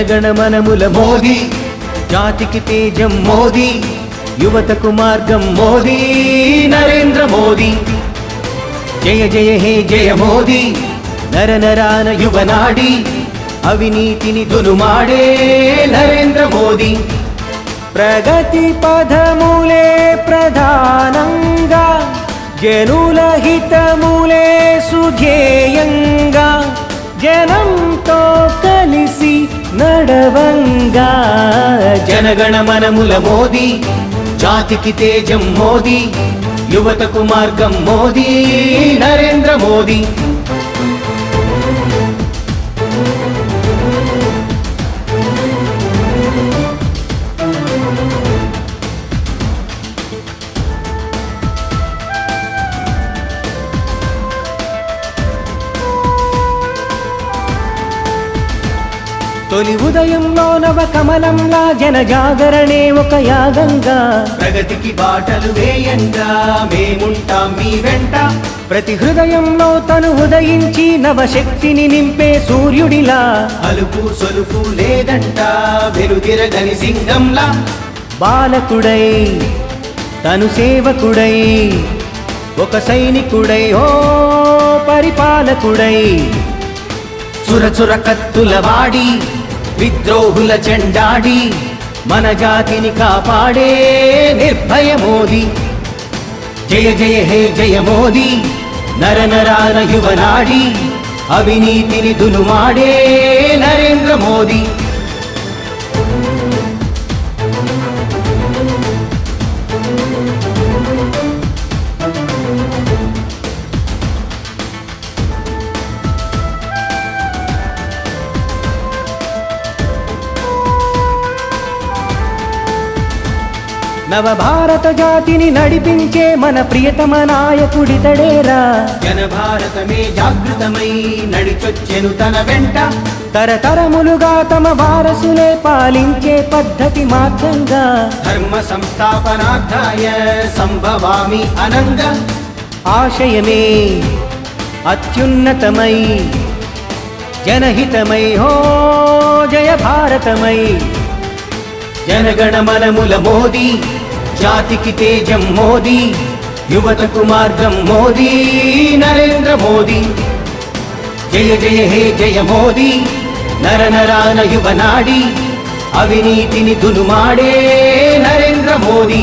జనగణమనముల మోదీ, జాతికి తేజం మోదీ, యువతకు మార్గం మోదీ, నరేంద్ర మోదీ. జయ జయ హే జయ మోదీ, నర నరాన యువనాడి, అవినీతిని దునుమాడే నరేంద్ర మోదీ. ప్రగతి పదములే ప్రధానంగా, జనుల హితములే సుధ్యేయంగా, జనంతో కలిసి నడవంగా. జనగణమనముల మోదీ, జాతికి తేజం మోదీ, యువతకు మార్గం మోదీ, నరేంద్ర మోదీ. తొలి ఉదయంలో నవ కమలంలా జనజాగరణే ఒక యాగంగా, ప్రగతికి బాటలు వేయంగా మేముంటాం మీ వెంట. ప్రతి హృదయంలో తను ఉదయించి నవశక్తిని నింపే సూర్యుడిలా, అలుపు సొలుపు లేదంట వెనుదిరగని సింగంలా. బాలకుడై తను సేవకుడై, ఒక సైనికుడై ఓ పరిపాలకుడై, చురచుర కత్తుల వాడి విద్రోహుల చెండాడి, మన జాతిని కాపాడే నిర్భయ మోదీ. జయ జయ హే జయ మోదీ, నర నరాన యువనాడి, అవినీతిని దునుమాడే నరేంద్ర మోదీ. నవ భారత జాతిని నడిపించే మన ప్రియతమ నాయకుడితడేరా. జన భారతమే జాగృతమై నడిచొచ్చెను తన వెంట, తరతరములుగా తమ వారసులే పాలించే పద్ధతి మార్గంగా. ధర్మ సంస్థాపనార్థాయ సంభవామి అనంగ, ఆశయమే అత్యున్నతమై జనహితమై హో జయ భారతమై. జనగణమనముల మోదీ, జాతికి తేజం మోదీ, యువతకు మార్గం మోదీ, నరేంద్ర మోదీ. జయ జయ హే జయ మోదీ, నర నరాన యువనాడి, అవినీతిని దునుమాడే నరేంద్ర మోదీ.